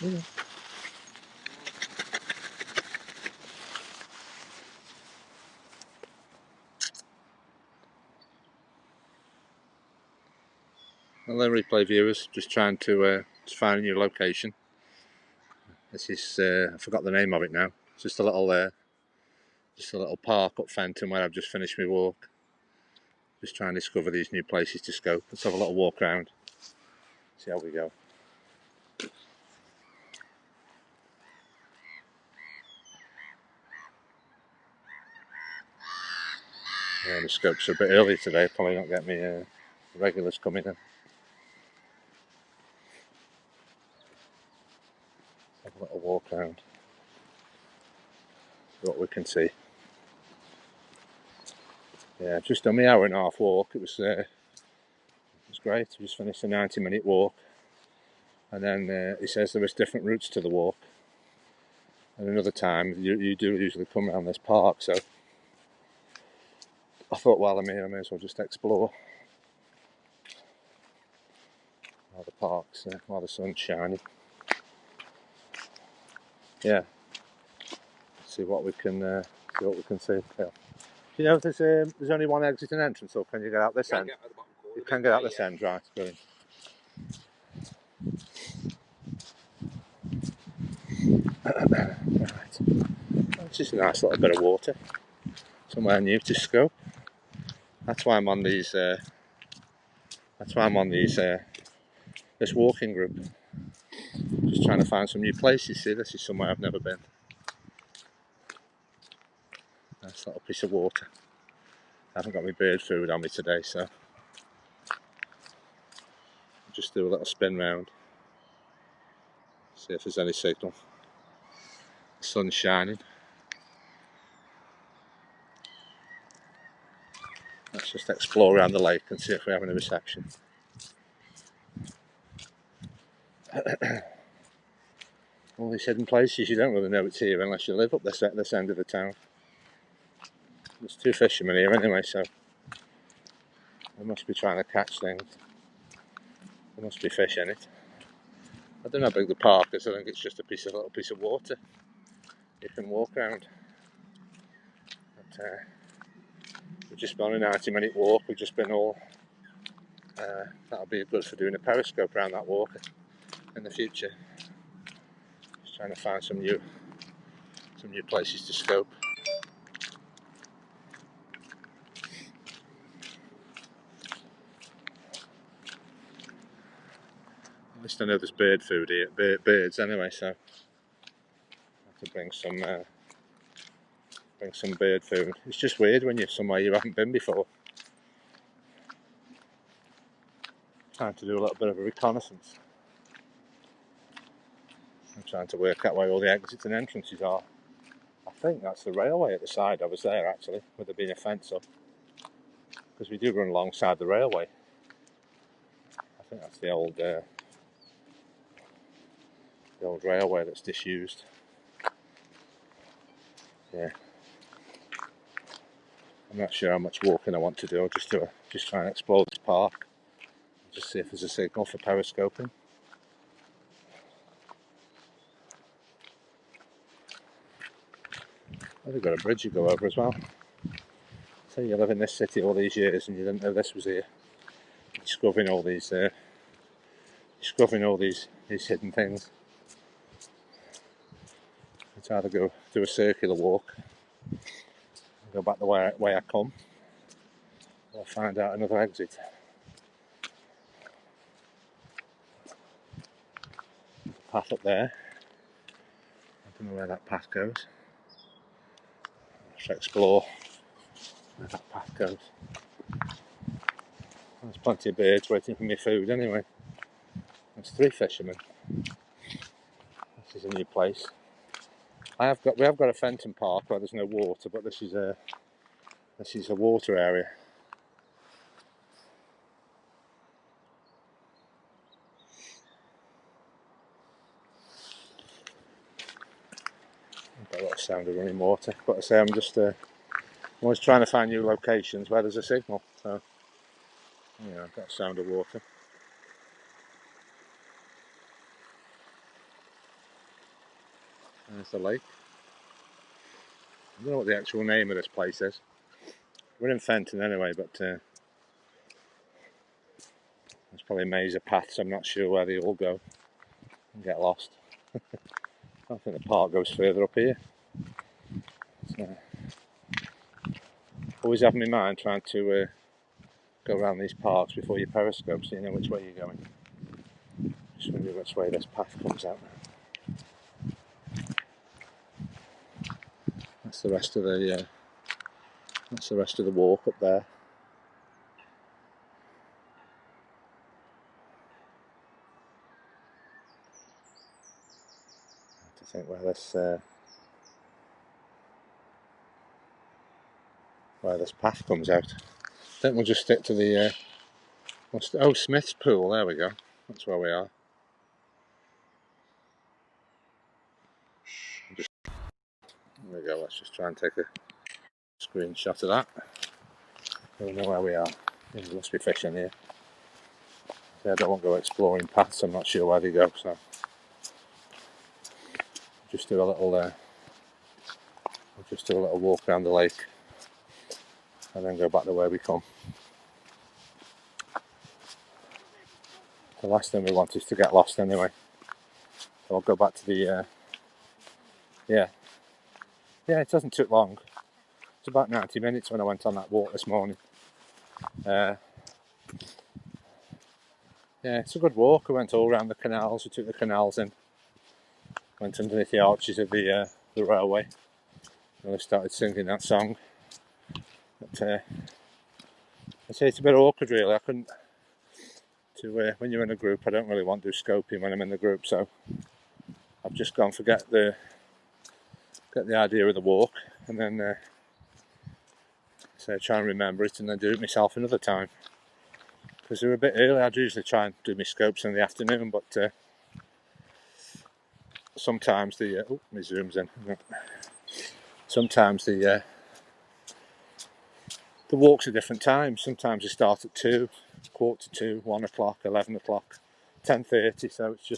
Yeah. Hello replay viewers, just trying to find a new location. This is, I forgot the name of it now. It's just a little park up Fenton where I've just finished my walk. Just trying to discover these new places to scope. Let's have a little walk around, see how we go. The scopes are a bit early today, probably not get me regulars coming in. Have a little walk around, see what we can see. Yeah, just done my hour and a half walk. It was great. I just finished a 90-minute walk, and then he says there was different routes to the walk. And another time, you do usually come around this park, so I thought while I'm here I may as well just explore while the park's while the sun's shining. Yeah, see what we can see. Yeah. Do you know if there's only one exit and entrance, or can you get out this end? You can get out this end, right? Brilliant. Right. It's just a nice little bit of water, somewhere new to scope. That's why I'm on these. This walking group. Just trying to find some new places. See, this is somewhere I've never been. Nice little piece of water. I haven't got my bird food on me today, so I'll just do a little spin round. See if there's any signal. The sun's shining. Let's just explore around the lake and see if we have any reception. All these hidden places, you don't really know it's here unless you live up this end of the town. There's two fishermen here anyway, so they must be trying to catch things. There must be fish in it. I don't know how big the park is. I think it's just a little piece of water you can walk around. But, we've just been on a 90-minute walk. We've just been all. That'll be good for doing a periscope around that walk in the future. Just trying to find some new places to scope. At least I know there's bird food here, birds anyway, so I have to bring some bird food. It's just weird when you're somewhere you haven't been before. Trying to do a little bit of a reconnaissance. I'm trying to work out where all the exits and entrances are. I think that's the railway at the side. I was there actually, with there being a fence up, because we do run alongside the railway. I think that's the old railway that's disused. Yeah. I'm not sure how much walking I want to do. I'll just try and explore this park. Just see if there's a signal for periscoping. Oh, they've got a bridge you go over as well. So you live in this city all these years and you didn't know this was here. Discovering all these hidden things. It's either go do a circular walk, go back the way I come, or find out another exit. There's a path up there. I don't know where that path goes. Let's explore where that path goes. There's plenty of birds waiting for me food anyway. There's 3 fishermen. This is a new place. We have got a fenton park where there's no water, but this is a water area. Got a lot of sound of running water. But I say I'm always trying to find new locations where there's a signal. So yeah, I've got sound of water. There's the lake. I don't know what the actual name of this place is. We're in Fenton anyway, but there's probably a maze of paths. I'm not sure where they all go and get lost. I think the park goes further up here. So, always have in my mind trying to go around these parks before you periscope so you know which way you're going. Just wonder which way this path comes out now. That's the rest of the walk up there. I think where this path comes out. I think we'll just stick to the Smith's Pool. There we go. That's where we are. There we go. Let's just try and take a screenshot of that. We know where we are. There must be fish in here. I don't want to go exploring paths. I'm not sure where they go, so just do a little walk around the lake and then go back to where we come. The last thing we want is to get lost anyway. So I'll go back to the yeah, it doesn't take long. It's about 90 minutes when I went on that walk this morning. Yeah, it's a good walk. We went all around the canals. We took the canals in, went underneath the arches of the railway, and we started singing that song. But I say it's a bit awkward, really. I couldn't. When you're in a group, I don't really want to do scoping when I'm in the group, so I've just gone for get the idea of the walk, and then try and remember it, and then do it myself another time. Because they're a bit early. I'd usually try and do my scopes in the afternoon, but sometimes my zoom's in. Sometimes the walks are different times. Sometimes they start at 2, quarter to 2, 1 o'clock, 11 o'clock, 10:30. So it's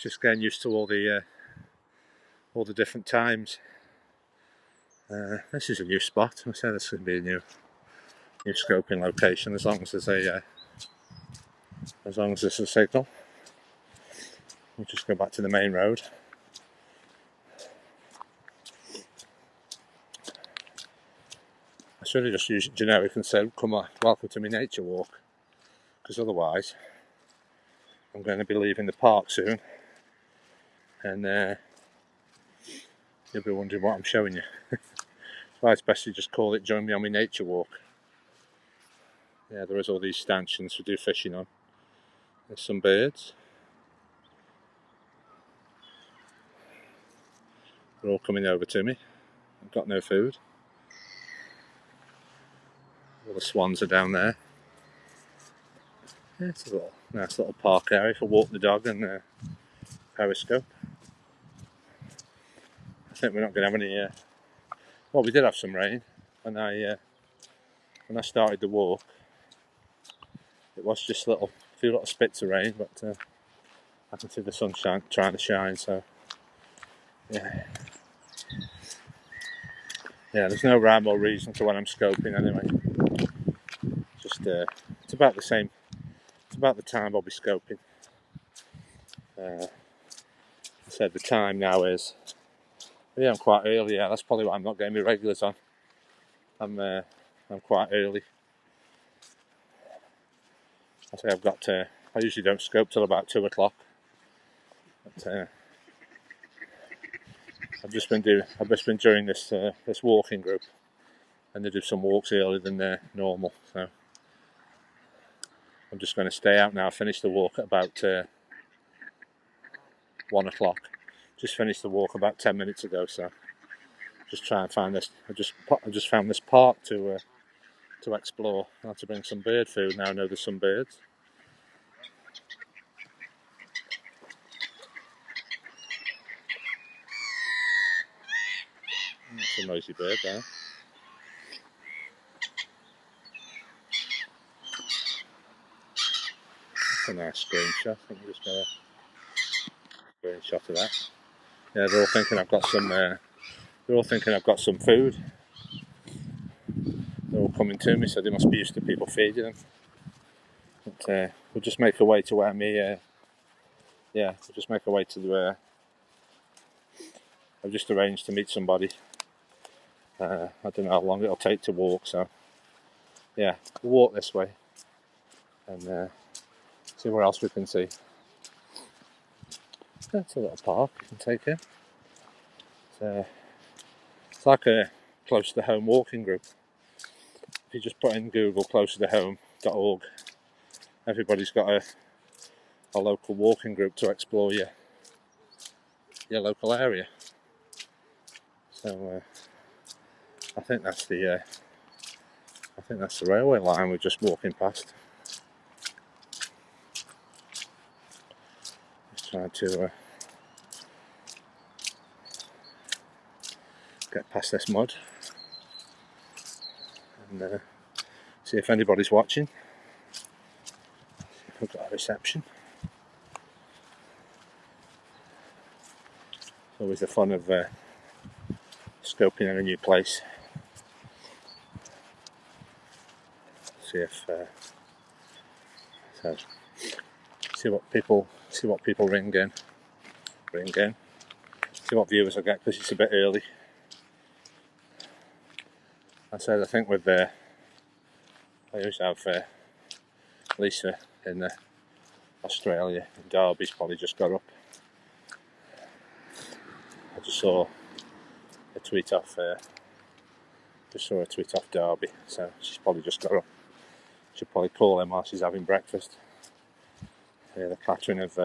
just getting used to all the different times. This is a new spot. I said this could be a new scoping location as long as there's a signal. We'll just go back to the main road. I should have just used generic and said, "Come on, welcome to my nature walk," because otherwise I'm going to be leaving the park soon, and you'll be wondering what I'm showing you. So it's best to just call it "Join me on my nature walk." Yeah, there is all these stanchions to do fishing on. There's some birds. They're all coming over to me. I've got no food. All the swans are down there. Yeah, it's a nice little park area for walking the dog and periscope. I think we're not going to have any. Well, we did have some rain when I started the walk. It was just a few little spits of rain, but I can see the sun trying to shine. So yeah, there's no rhyme or reason to when I'm scoping anyway. Just it's about the same. It's about the time I'll be scoping. I said the time now is. Yeah, I'm quite early. Yeah, that's probably why I'm not getting my regulars on. I'm quite early. I say I usually don't scope till about 2 o'clock. But I've just been joining this walking group, and they do some walks earlier than normal. So I'm just going to stay out now. Finish the walk at about 1 o'clock. Just finished the walk about 10 minutes ago. So just try and find this. I just found this park to explore. I have to bring some bird food now. I know there's some birds. That's a noisy bird there. That's a nice screenshot. I think we just got a screenshot of that. Yeah, they're all thinking I've got some. They're all thinking I've got some food. They're all coming to me, so they must be used to people feeding them. But we'll just make our way to where me. We'll just make our way to the. I've just arranged to meet somebody. I don't know how long it'll take to walk, so yeah, we'll walk this way and see where else we can see. It's a little park you can take in. It's like a close to home walking group. If you just put in Google closer-to-home.org, everybody's got a local walking group to explore your local area. So I think that's the railway line we're just walking past. Just trying to get past this mud and see if anybody's watching. We've got a reception. It's always the fun of scoping in a new place. See if see what people ring in. See what viewers I get because it's a bit early. I think with I used to have Lisa in Australia, and Derby's probably just got up. I just saw a tweet off Derby, so she's probably just got up. She'll probably call him while she's having breakfast. Yeah, the clattering of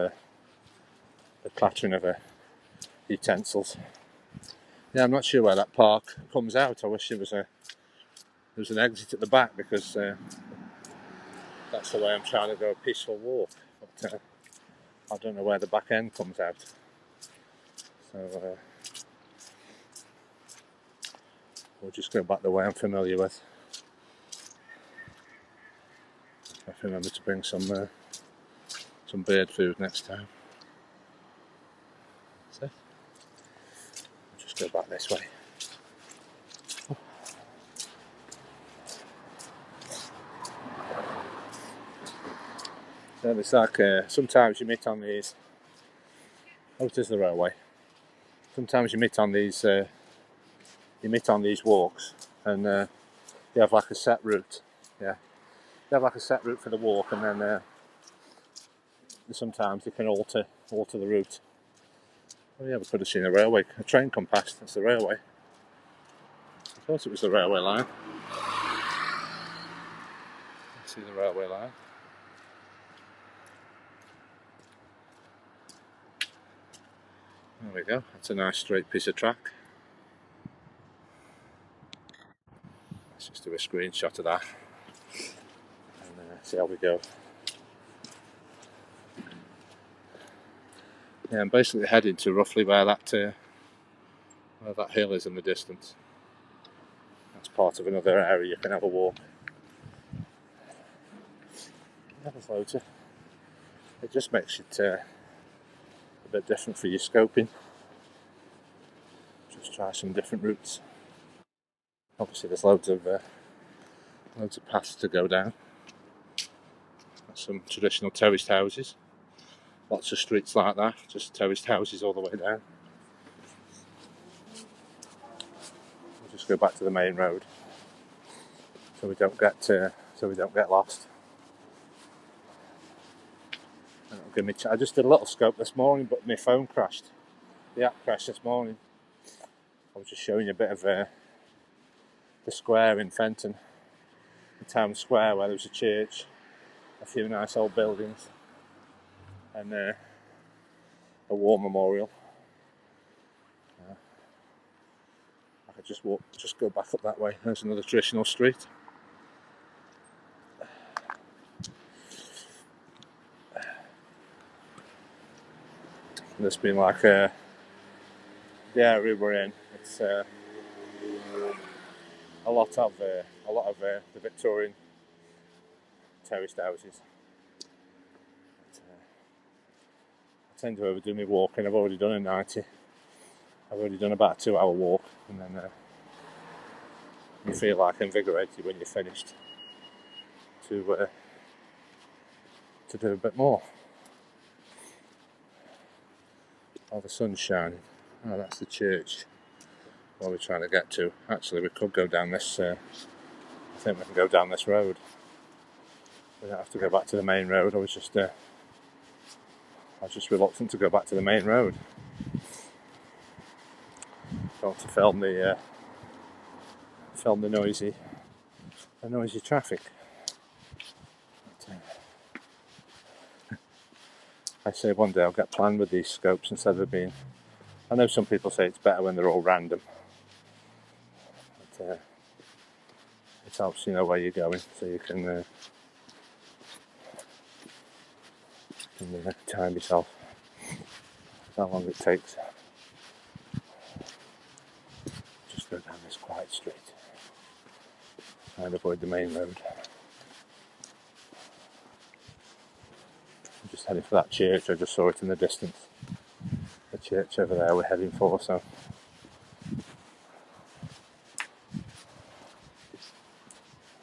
utensils. Yeah, I'm not sure where that park comes out. I wish there was an exit at the back because that's the way I'm trying to go a peaceful walk. But I don't know where the back end comes out. So we'll just go back the way I'm familiar with. I have to remember to bring some bird food next time. So we'll just go back this way. So it's like sometimes you meet on these. Oh, it is the railway. Sometimes you meet on these walks, and you have like a set route. Yeah, you have like a set route for the walk, and then sometimes you can alter the route. Oh yeah, we could have seen a train come past. That's the railway. I thought it was the railway line. See the railway line. There we go. That's a nice straight piece of track. Let's just do a screenshot of that and see how we go. Yeah, I'm basically heading to roughly where that hill is in the distance. That's part of another area you can have a walk. It just makes it a bit different for your scoping. Just try some different routes. Obviously, there's loads of paths to go down. Some traditional terraced houses. Lots of streets like that, just terraced houses all the way down. We'll just go back to the main road so we don't get lost. I just did a little scope this morning, but my phone crashed. The app crashed this morning. I was just showing you a bit of the square in Fenton, the town square where there was a church, a few nice old buildings, and a war memorial. I could just go back up that way. There's another traditional street. And it's been like the area we're in. It's a lot of the Victorian terraced houses. I tend to overdo my walking. I've already done a 90. I've already done about a 2 hour walk, and then you feel like invigorated when you're finished to do a bit more. Oh, the sun's shining. Oh, that's the church where we're trying to get to. Actually, we could go down this. I think we can go down this road. We don't have to go back to the main road. I was just reluctant to go back to the main road. I want to film the noisy traffic. But, I say one day I'll get planned with these scopes instead of being. I know some people say it's better when they're all random. But, it helps you know where you're going, so you can time yourself how long it takes. Just go down this quiet street and avoid the main road. I'm just heading for that church. I just saw it in the distance. The church over there we're heading for, so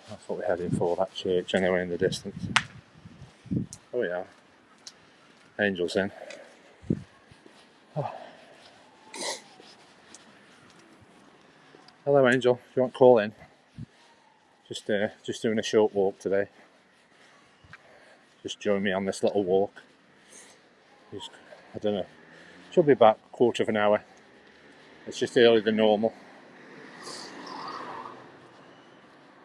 that's what we're heading for, that church anyway in the distance. Oh yeah, Angel's in. Oh. Hello Angel, do you want to call in? Just doing a short walk today. Just join me on this little walk. I don't know, should be about a quarter of an hour. It's just earlier than normal.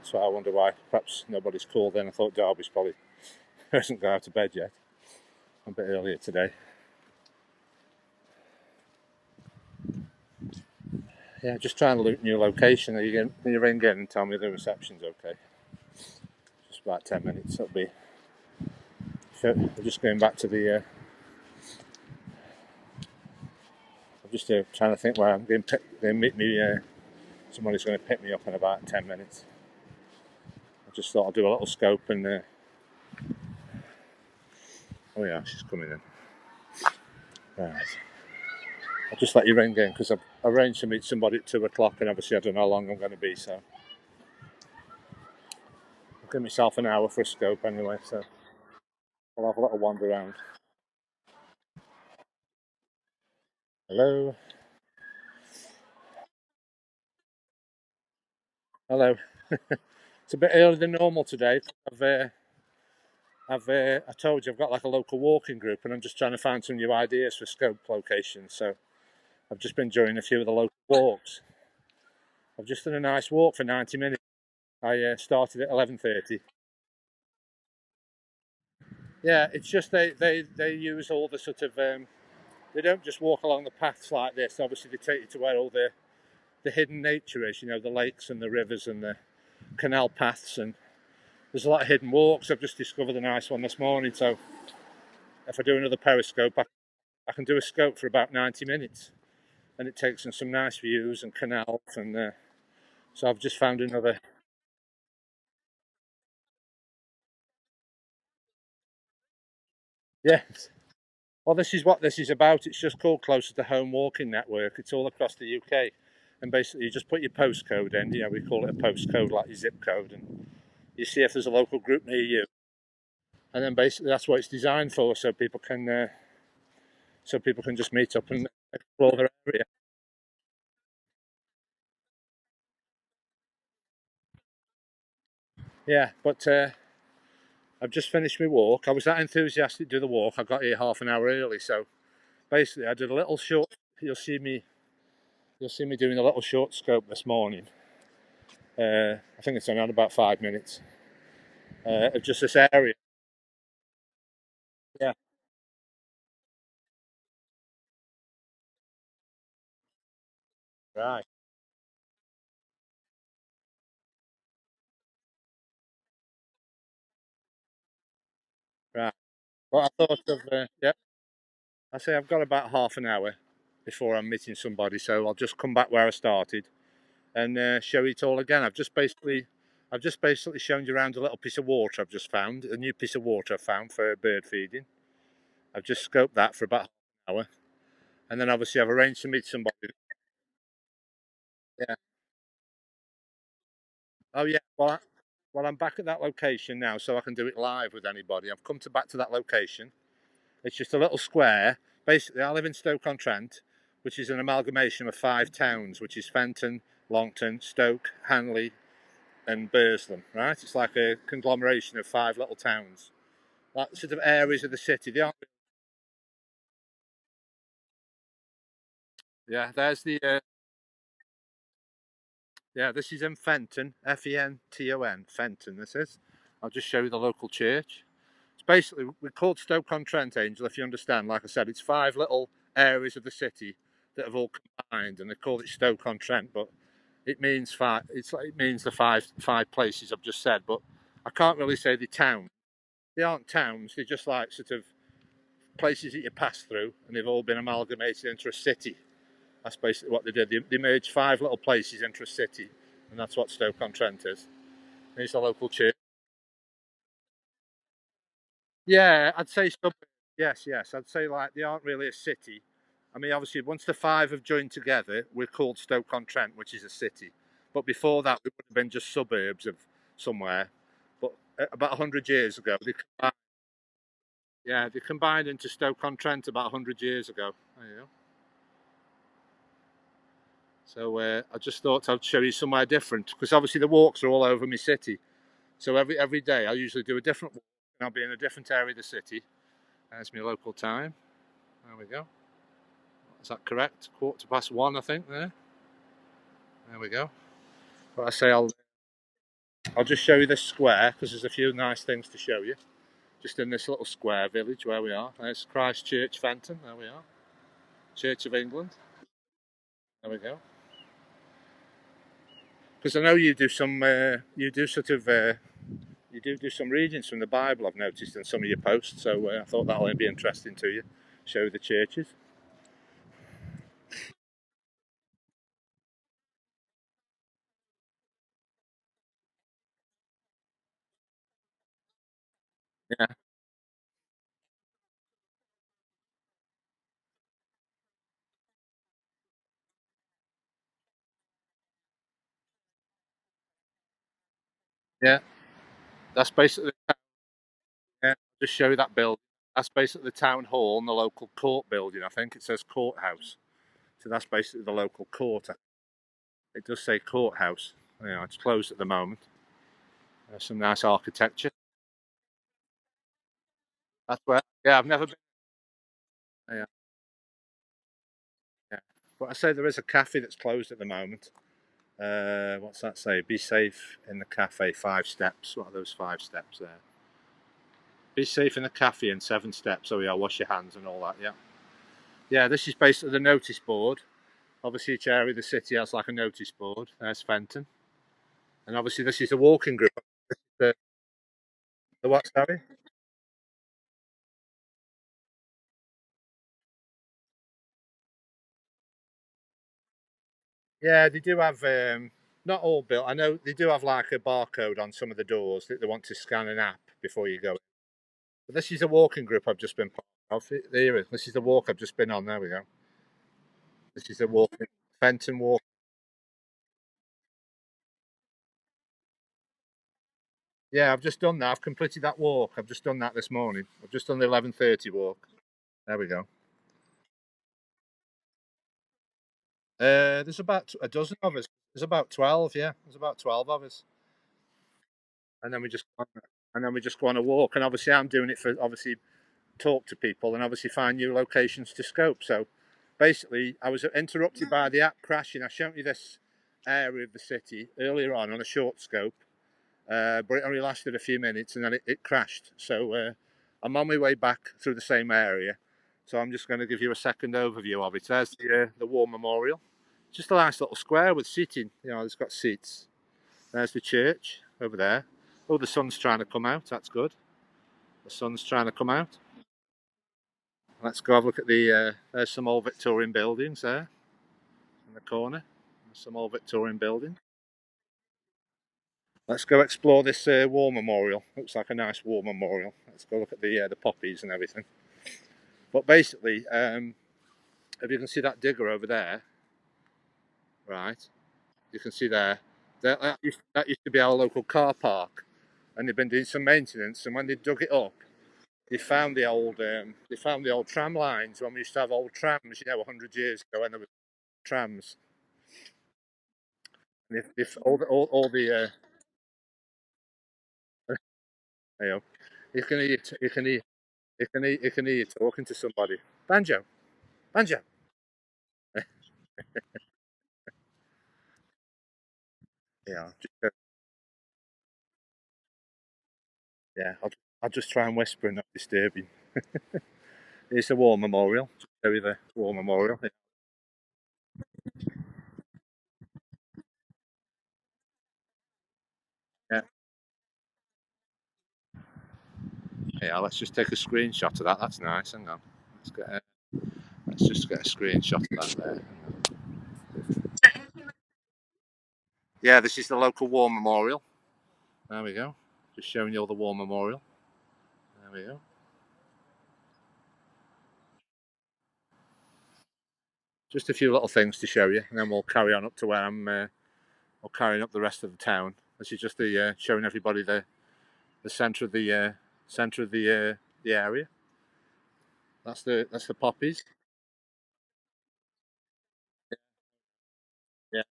So I wonder why perhaps nobody's called in. I thought Darby's probably hasn't gone out of bed yet. A bit earlier today. Yeah, just trying to loop new location. Can you ring in and tell me the reception's okay? Just about 10 minutes. That'll be. We're just going back to the. I'm just trying to think where I'm going to meet me. Somebody's going to pick me up in about 10 minutes. I just thought I'd do a little scope and. Oh yeah, she's coming in. Right. I'll just let you ring in because I've arranged to meet somebody at 2 o'clock, and obviously I don't know how long I'm going to be, so I'll give myself an hour for a scope anyway, so I'll have a little wander around. Hello. Hello. It's a bit earlier than normal today. I told you I've got like a local walking group, and I'm just trying to find some new ideas for scope locations. So I've just been doing a few of the local walks. I've just done a nice walk for 90 minutes. I started at 11:30. Yeah, it's just they use all the sort of they don't just walk along the paths like this. Obviously, they take you to where all the hidden nature is. You know, the lakes and the rivers and the canal paths, and there's a lot of hidden walks. I've just discovered a nice one this morning. So if I do another periscope, I can do a scope for about 90 minutes, and it takes in some nice views and canals. And so I've just found another. Yes. Well, this is what this is about. It's just called Closer to Home Walking Network. It's all across the UK. And basically, you just put your postcode in. You know, we call it a postcode, like your zip code. And you see if there's a local group near you. And then basically, that's what it's designed for, so people can just meet up and explore their area. Yeah, but I've just finished my walk. I was that enthusiastic to do the walk. I got here half an hour early, so basically, I did a little short. You'll see me doing a little short scope this morning. I think it's around about 5 minutes of just this area. Yeah, right, right. Well, I thought of yeah. I say I've got about half an hour before I'm meeting somebody, so I'll just come back where I started and show it all again. I've just basically shown you around a little piece of water I've just found, a new piece of water I've found for bird feeding. I've just scoped that for about half an hour, and then obviously I've arranged to meet somebody. Yeah. Oh yeah. Well, I'm back at that location now, so I can do it live with anybody. I've come to back to that location. It's just a little square. Basically, I live in Stoke-on-Trent, which is an amalgamation of 5 towns, which is Fenton, Longton, Stoke, Hanley, and Burslem. Right? It's like a conglomeration of 5 little towns, like sort of areas of the city. They aren't. Yeah. There's the. Yeah. This is in Fenton, Fenton, Fenton. This is. I'll just show you the local church. It's basically we're called Stoke-on-Trent, Angel. If you understand, like I said, it's 5 little areas of the city that have all combined, and they call it Stoke-on-Trent. But it means five. It means the five places I've just said. But I can't really say the town. They aren't towns. They're just like sort of places that you pass through, and they've all been amalgamated into a city. That's basically what they did. They merged 5 little places into a city, and that's what Stoke-on-Trent is. And it's a local church. Yeah, I'd say suburbs. Yes, yes. I'd say like they aren't really a city. I mean, obviously, once the 5 have joined together, we're called Stoke-on-Trent, which is a city. But before that, we would have been just suburbs of somewhere. But about 100 years ago, yeah, they combined into Stoke-on-Trent about 100 years ago. There you go. So I just thought I'd show you somewhere different because obviously the walks are all over my city. So every day I usually do a different walk and I'll be in a different area of the city. There's my local time. There we go. Is that correct? 1:15, I think. There we go. But I say I'll just show you this square because there's a few nice things to show you. Just in this little square village where we are. There's Christchurch, Fenton. There we are. Church of England. There we go. Because I know you do some, you do sort of, you do some readings from the Bible. I've noticed in some of your posts. So I thought that'll be interesting to you. Show you the churches. Yeah, yeah. That's basically. Yeah, just show you that building. That's basically the town hall and the local court building. I think it says courthouse. So that's basically the local court. It does say courthouse. It's closed at the moment. There's some nice architecture. That's where. Yeah, I've never been. Yeah, yeah. But I say there is a cafe that's closed at the moment. What's that say? Be safe in the cafe. 5 steps. What are those 5 steps there? Be safe in the cafe and 7 steps. Oh yeah, wash your hands and all that. Yeah, yeah. This is basically the notice board. Obviously, each area of the city has like a notice board. There's Fenton, and obviously this is a walking group. The, the what? Sorry. Yeah, they do have. Not all built. I know they do have like a barcode on some of the doors that they want to scan an app before you go. But this is a walking group I've just been part of. There is. This is the walk I've just been on. There we go. This is the walk. Fenton walk. Yeah, I've just done that. I've completed that walk. I've just done that this morning. I've just done the 11:30 walk. There we go. There's about a dozen of us. There's about 12. Yeah, there's about 12 of us, and then we just go on a walk. And obviously, I'm doing it for obviously talk to people and obviously find new locations to scope. So basically, I was interrupted by the app crashing. I showed you this area of the city earlier on a short scope, but it only lasted a few minutes and then it crashed. So I'm on my way back through the same area. So I'm just going to give you a second overview of it. There's the War Memorial. Just a nice little square with seating. It's got seats. There's the church over there. Oh, the sun's trying to come out. That's good. The sun's trying to come out. Let's go have a look at there's some old Victorian buildings there in the corner. There's some old Victorian buildings. Let's go explore this war memorial. Looks like a nice war memorial. Let's go look at the poppies and everything. But basically, if you can see that digger over there, right? you can see there. That used to be our local car park, and they've been doing some maintenance. And when they dug it up, they found the old tram lines when we used to have old trams, 100 years ago when there were trams. And if you know, you can hear you can hear you can hear you talking to somebody. Banjo, banjo. Yeah, yeah. I'll just try and whisper and not disturb you. It's a war memorial. Just show you the war memorial. Yeah, yeah. Let's just take a screenshot of that. That's nice. Hang on. Let's get. Let's just get a screenshot of that there. Yeah, this is the local war memorial. There we go. Just showing you all the war memorial. There we go. Just a few little things to show you, and then we'll carry on up to where we're carrying up the rest of the town. This is just showing everybody the center of the area. That's the poppies. Yeah,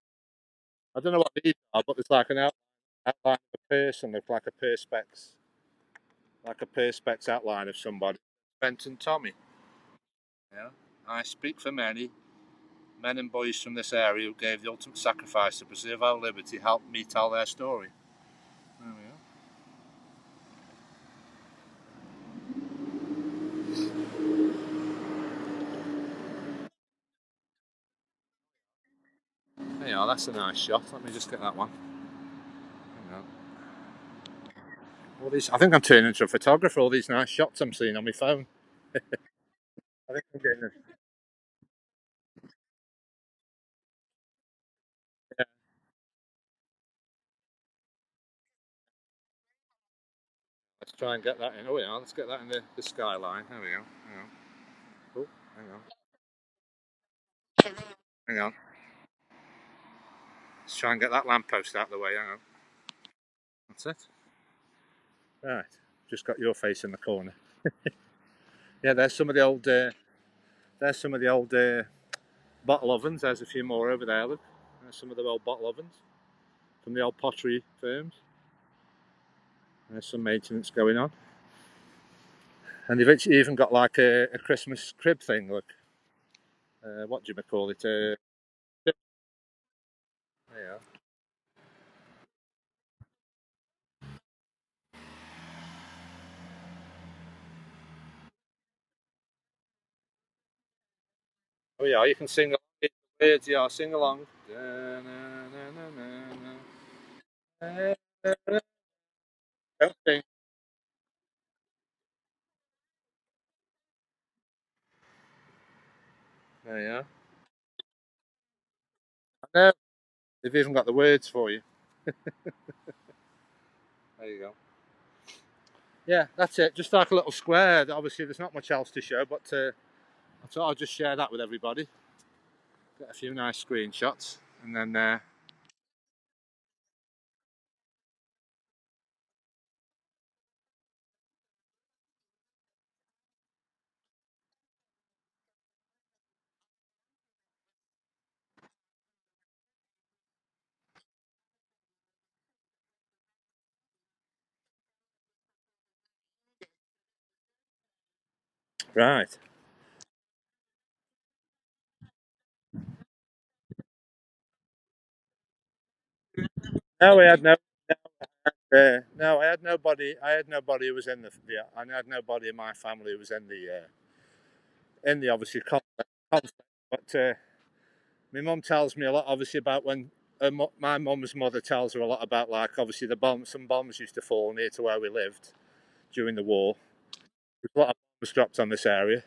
I don't know what these are, but it's like an outline of a person, look like a perspex outline of somebody. Fenton Tommy. Yeah, I speak for many men and boys from this area who gave the ultimate sacrifice to preserve our liberty. Help me tell their story. There we are. There you are. That's a nice shot. Let me just get that one. Hang on. All these, I think I'm turning into a photographer. All these nice shots I'm seeing on my phone. I think I'm getting. Yeah, let's try and get that in. Oh yeah, let's get that in the skyline. There we go. Hang on. Oh, hang on. Hang on. Let's try and get that lamppost out of the way. Hang on. That's it. Right. Just got your face in the corner. Yeah, there's some of the old. There's some of the old bottle ovens. There's a few more over there. Look. There's some of the old bottle ovens from the old pottery firms. There's some maintenance going on, and they've actually even got like a Christmas crib thing. Look, what do you call it? Yeah. Oh yeah, you can sing along. It's weird, yeah, sing along. Don't sing. There you are. I know. They've even got the words for you. There you go. Yeah, that's it. Just like a little square. Obviously, there's not much else to show, but I thought I'd just share that with everybody. Get a few nice screenshots, and then right. No, we had no. No, I had nobody. I had nobody who was in the. Yeah, I had nobody in my family who was in the obviously conflict. But my mum tells me a lot, obviously, about when my mum's mother tells her a lot about, like, obviously the bombs. Some bombs used to fall near to where we lived during the war. There's a lot of bombs dropped on this area.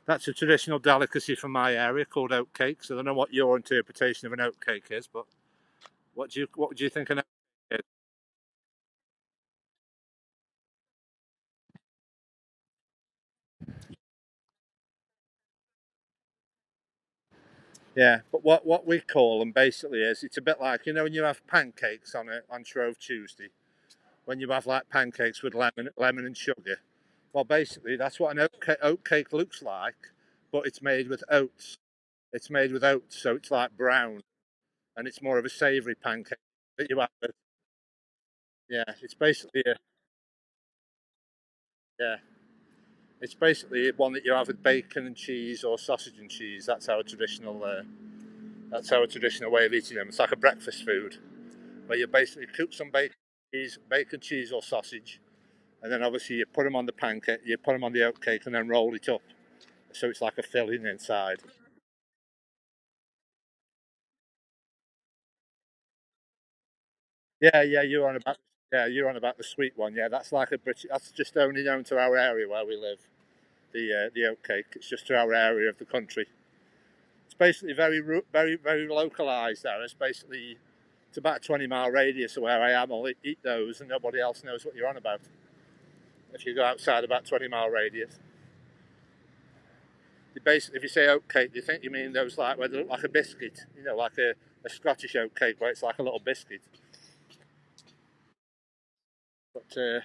That's a traditional delicacy from my area called oat cakes. I don't know what your interpretation of an oat cake is, but what would you think an oat cake is? Yeah, but what we call them basically is, it's a bit like, you know, when you have pancakes on Shrove Tuesday, when you have like pancakes with lemon and sugar. Well, basically that's what an oat cake looks like, but it's made with oats. It's made with oats, so it's like brown, and it's more of a savoury pancake that you have. Yeah, it's basically yeah, it's basically one that you have with bacon and cheese or sausage and cheese. That's our traditional way of eating them. It's like a breakfast food where you basically cook some bacon, cheese, or sausage, and then obviously you put them on the pancake, you put them on the oat cake, and then roll it up, so it's like a filling inside. Yeah, you're on about the sweet one. Yeah, that's like a British. That's just only known to our area where we live. The oat cake. It's just to our area of the country. It's basically very localised there. It's basically it's about a 20-mile radius of where I am. I'll eat those, and nobody else knows what you're on about. If you go outside about 20-mile radius, basically, if you say oat cake, you think you mean those like where they look like a biscuit, you know, like a Scottish oat cake where it's like a little biscuit. But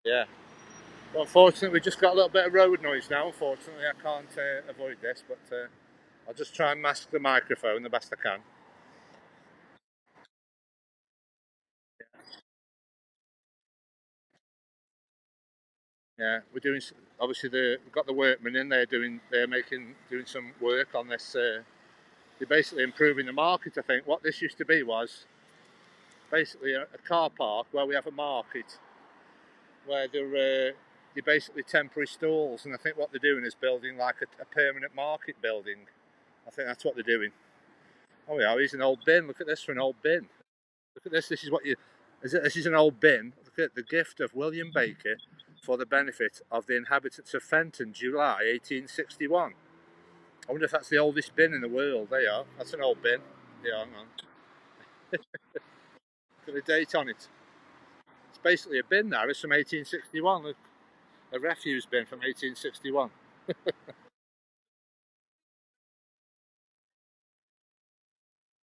yeah, well, unfortunately, we just got a little bit of road noise now. Unfortunately, I can't avoid this, but I'll just try and mask the microphone the best I can. Yeah, we're doing obviously we've got the workmen in there doing some work on this. They're basically improving the market. I think what this used to be was basically a car park where we have a market where they're basically temporary stalls, and I think what they're doing is building like a permanent market building. I think that's what they're doing. Oh yeah, here's an old bin. Look at this for an old bin. Look at this. This is what you. This is an old bin. Look at the gift of William Baker for the benefit of the inhabitants of Fenton, July 1861. I wonder if that's the oldest bin in the world. There you are. That's an old bin. Yeah, hang on. Look at the date on it. It's basically a bin now. It's from 1861. Look, a refuse bin from 1861.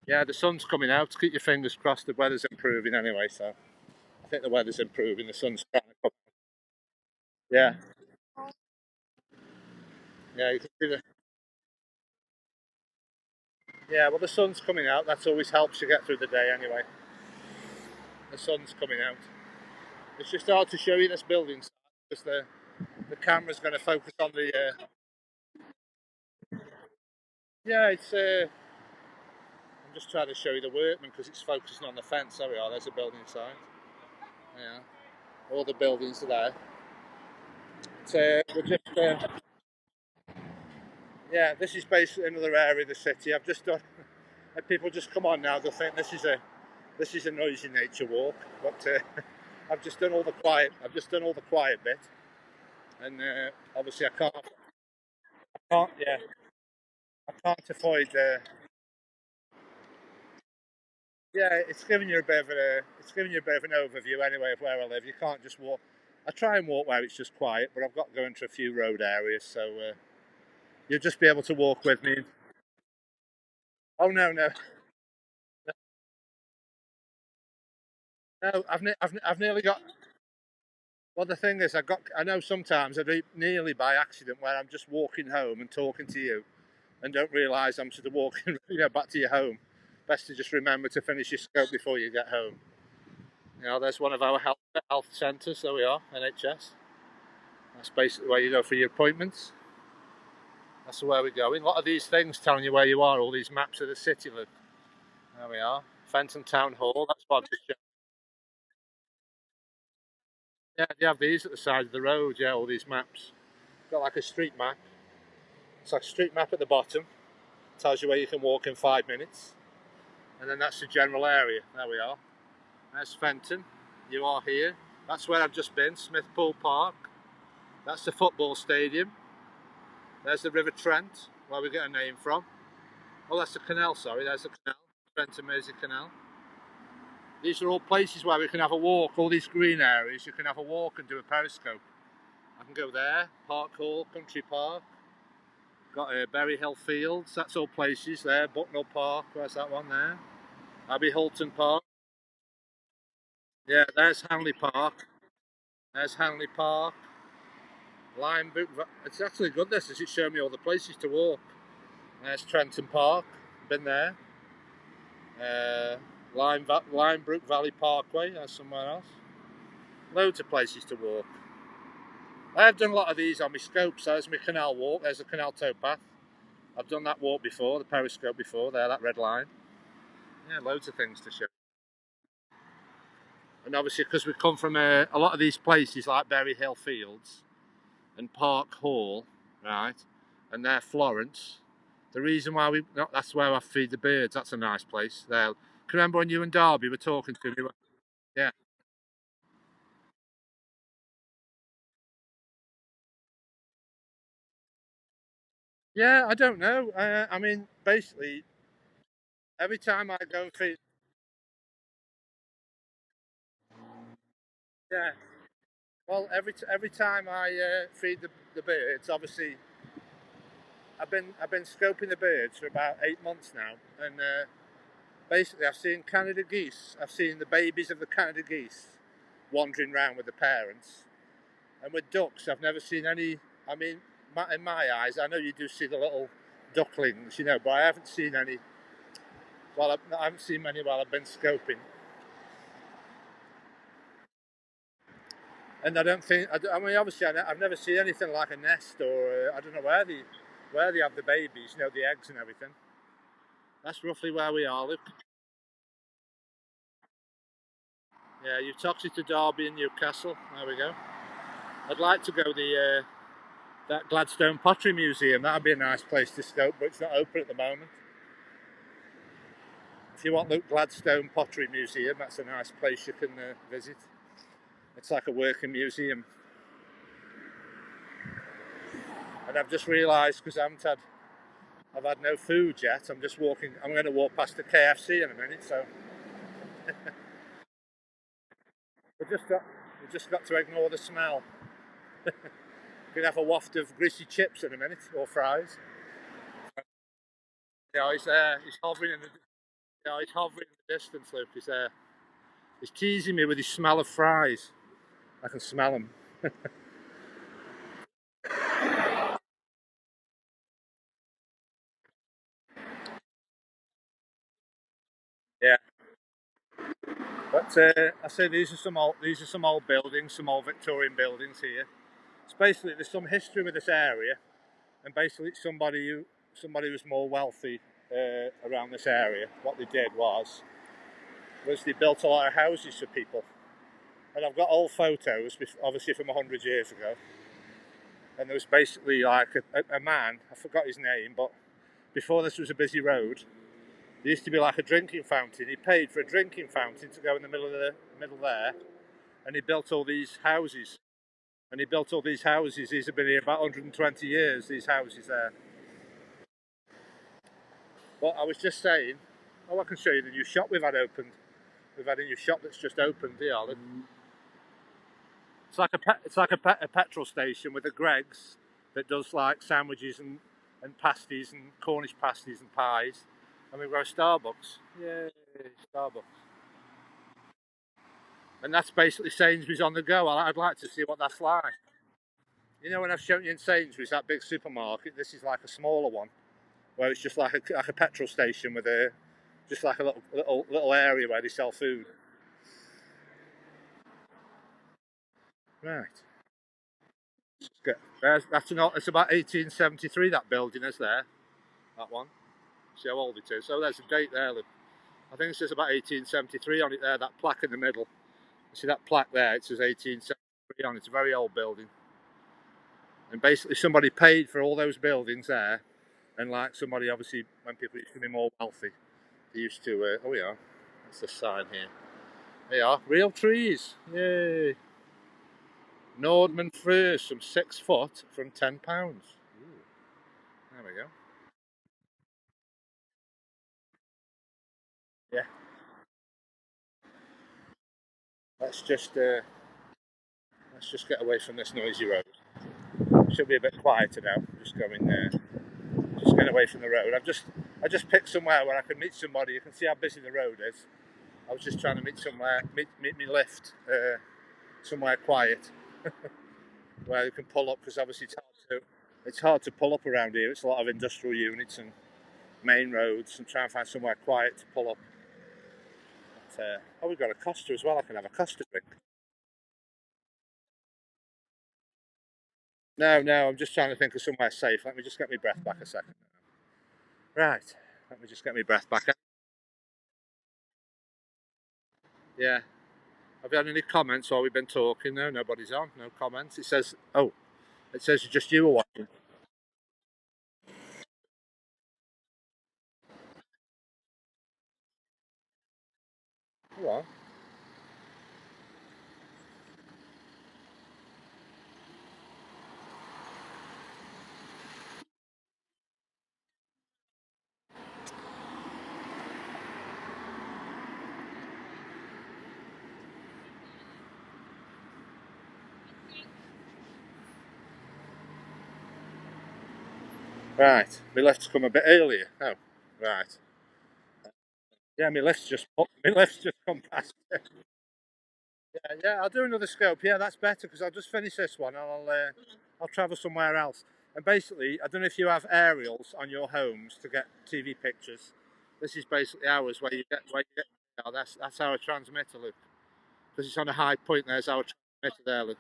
Yeah, the sun's coming out. Keep your fingers crossed. The weather's improving anyway, so I think the weather's improving. The sun's trying to come. Yeah, yeah, you can see the. Yeah, well, the sun's coming out. That always helps you get through the day anyway. The sun's coming out. It's just hard to show you this building because the camera's going to focus on the. Yeah, it's. I'm just trying to show you the workman because it's focusing on the fence. There we are. There's a building site. Yeah, all the buildings are there. We're just. Yeah, this is basically another area of the city. I've just done. And people just come on now. They'll think this is a noisy nature walk, but I've just done all the quiet. I've just done all the quiet bit, and obviously can't, yeah, I can't avoid. Yeah, it's giving you a bit of an overview anyway of where I live. You can't just walk. I try and walk where it's just quiet, but I've got to go into a few road areas, so you'll just be able to walk with me. Oh no, no, no! I've nearly got. Well, the thing is, I know sometimes I do nearly by accident where I'm just walking home and talking to you, and don't realise I'm sort of walking, back to your home. Best to just remember to finish your scope before you get home. There's one of our health centres. There we are, NHS. That's basically where you go for your appointments. That's where we're going. A lot of these things telling you where you are. All these maps of the city. Look, there we are. Fenton Town Hall. That's what I've just shown. Yeah, you have these at the side of the road. Yeah, all these maps. Got like a street map. It's like a street map at the bottom. Tells you where you can walk in 5 minutes. And then that's the general area. There we are. There's Fenton. You are here. That's where I've just been, Smithpool Park. That's the football stadium. There's the River Trent, where we get a name from. Oh, that's the canal, sorry. There's the canal. Trent and Mersey Canal. These are all places where we can have a walk. All these green areas, you can have a walk and do a periscope. I can go there, Park Hall, Country Park. Got Berry Hill Fields. That's all places there. Bucknell Park. Where's that one there? Abbey Hulton Park. Yeah, there's Hanley Park. There's Hanley Park. Linebrook. It's actually good. This is it showing me all the places to walk. There's Trenton Park. Been there. Linebrook Valley Parkway. There's somewhere else. Loads of places to walk. I have done a lot of these on my scopes. There's my canal walk. There's the canal towpath. I've done that walk before, the periscope before. There, that red line. Yeah, loads of things to show. And obviously, because we come from a lot of these places like Berry Hill Fields and Park Hall, right, and they're Florence. The reason why that's where I feed the birds. That's a nice place. There. Can you remember when you and Darby were talking to me? Yeah. Yeah, I don't know. I mean, basically, every time I go and feed, yeah. Well, every time I feed the birds, obviously, I've been scoping the birds for about 8 months now, and basically, I've seen Canada geese. I've seen the babies of the Canada geese wandering around with the parents. And with ducks, I've never seen any. I mean, in my eyes, I know you do see the little ducklings, but I haven't seen any. Well, I haven't seen many while I've been scoping. And I don't think. I mean, obviously, I've never seen anything like a nest, or I don't know where they have the babies. The eggs and everything. That's roughly where we are. Look, yeah, you've talked to Derby and Newcastle. There we go. I'd like to go that Gladstone Pottery Museum. That'd be a nice place to scope, but it's not open at the moment. If you want the Gladstone Pottery Museum, that's a nice place you can visit. It's like a working museum. And I've just realised because I've had no food yet. I'm just walking. I'm going to walk past the KFC in a minute, so we just got to ignore the smell. We can have a waft of greasy chips in a minute or fries. He's there. He's hovering in the. He's hovering in the distance. Luke, he's there. He's teasing me with his smell of fries. I can smell them. Yeah, but I say these are some old buildings, some old Victorian buildings here. It's basically there's some history with this area, and basically somebody who's more wealthy around this area. What they did was they built a lot of houses for people, and I've got old photos, obviously from 100 years ago, and there was basically like a man. I forgot his name, but before this was a busy road. There used to be like a drinking fountain. He paid for a drinking fountain to go in the middle there, and he built all these houses. These have been here about 120 years. These houses there. But I was just saying, I can show you the new shop we've had opened. We've had a new shop that's just opened here. It's like a petrol station with a Greggs that does like sandwiches and pasties and Cornish pasties and pies. And we've got a Starbucks. Yay, Starbucks. And that's basically Sainsbury's on the go. I'd like to see what that's like. When I've shown you in Sainsbury's, that big supermarket, this is like a smaller one, where it's just like a petrol station with just like a little area where they sell food. Right. It's about 1873. That building is there. That one. See how old it is. So there's a date there. I think it says about 1873 on it there. That plaque in the middle. You see that plaque there? It says 1873 on it. It's a very old building. And basically, somebody paid for all those buildings there. And like somebody, obviously, when people used to be more wealthy, they used to. Oh yeah, that's the sign here. They are real trees. Yay! Nordman firs from 6 foot from £10. There we go. Yeah. let's just get away from this noisy road. Should be a bit quieter now. Just going there. Just get away from the road. I just picked somewhere where I can meet somebody. You can see how busy the road is. I was just trying to meet me lift somewhere quiet where you can pull up, because obviously it's hard to pull up around here. It's a lot of industrial units and main roads, and try and find somewhere quiet to pull up. But, oh, we've got a Costa as well. I can have a Costa drink. No, I'm just trying to think of somewhere safe. Let me just get my breath back a second. Right, let me just get my breath back. Yeah. Have you had any comments while we've been talking? No, nobody's on. No comments. It says, oh, it says just you were watching. Go on. Right, my left's come a bit earlier. Oh, right. Yeah, my left's just come past. Yeah, I'll do another scope. Yeah, that's better because I'll just finish this one. I'll travel somewhere else. And basically, I don't know if you have aerials on your homes to get TV pictures. This is basically ours where you get. Oh, that's our transmitter, look, because it's on a high point. There's our transmitter there, look.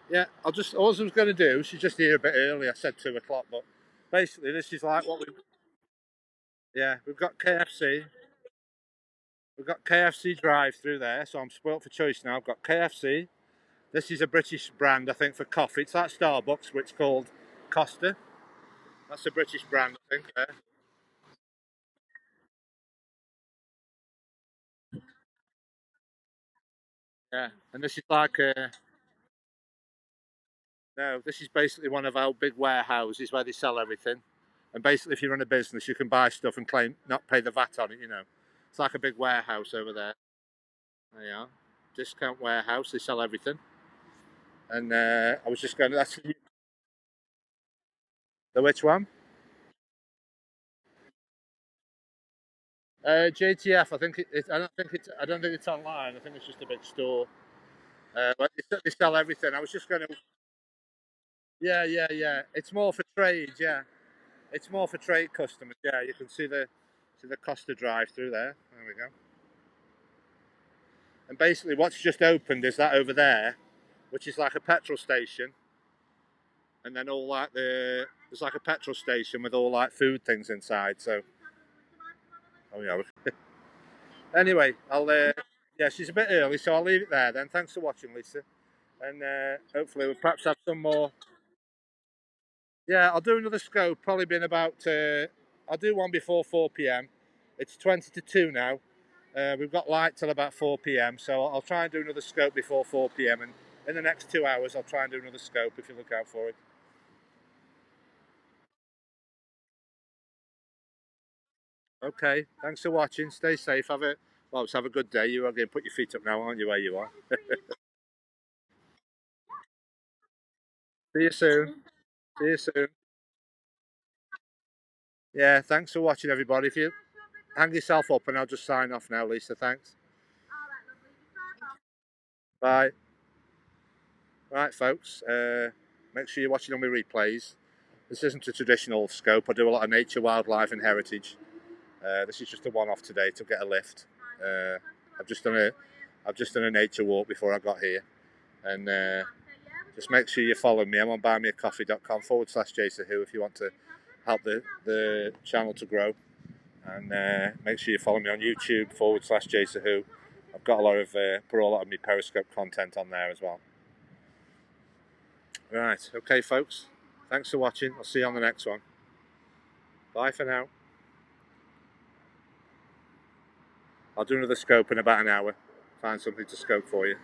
Yeah, all I was going to do. She's just here a bit early. I said 2 o'clock, but basically, this is like what we. Yeah, we've got KFC. We've got KFC drive through there, so I'm spoilt for choice now. I've got KFC. This is a British brand, I think, for coffee. It's like Starbucks, but it's called Costa. That's a British brand, I think. Yeah. And this is like no, this is basically one of our big warehouses where they sell everything. And basically, if you run a business, you can buy stuff and claim not pay the VAT on it. It's like a big warehouse over there. There you are, discount warehouse. They sell everything. And I was just going. That's the which one? JTF. I think I don't think it's. I don't think it's online. I think it's just a big store. But they sell everything. I was just going to. Yeah. It's more for trade. Yeah, it's more for trade customers. Yeah, you can see the Costa drive through there. There we go. And basically, what's just opened is that over there, which is like a petrol station, and then all like there's like a petrol station with all like food things inside. So, oh yeah. Anyway, yeah, she's a bit early, so I'll leave it there then. Thanks for watching, Lisa, and hopefully we'll perhaps have some more. Yeah, I'll do another scope. Probably been about. I'll do one before 4 p.m. It's 20 to 2 now. We've got light till about 4 p.m. So I'll try and do another scope before 4 p.m. And in the next 2 hours, I'll try and do another scope if you look out for it. Okay, thanks for watching. Stay safe. Have a good day. You are going to put your feet up now, aren't you? Where you are. See you soon. See you soon. Yeah, thanks for watching, everybody. If you hang yourself up, and I'll just sign off now, Lisa. Thanks. Bye. Right, folks. Make sure you're watching on my replays. This isn't a traditional scope. I do a lot of nature, wildlife, and heritage. This is just a one-off today to get a lift. I've just done a nature walk before I got here, and just make sure you follow me. I'm on buymeacoffee.com/JaceWho if you want to help the channel to grow, and make sure you follow me on YouTube /JaceWho. I've got put a lot of my Periscope content on there as well. Right, okay, folks. Thanks for watching. I'll see you on the next one. Bye for now. I'll do another scope in about an hour. Find something to scope for you.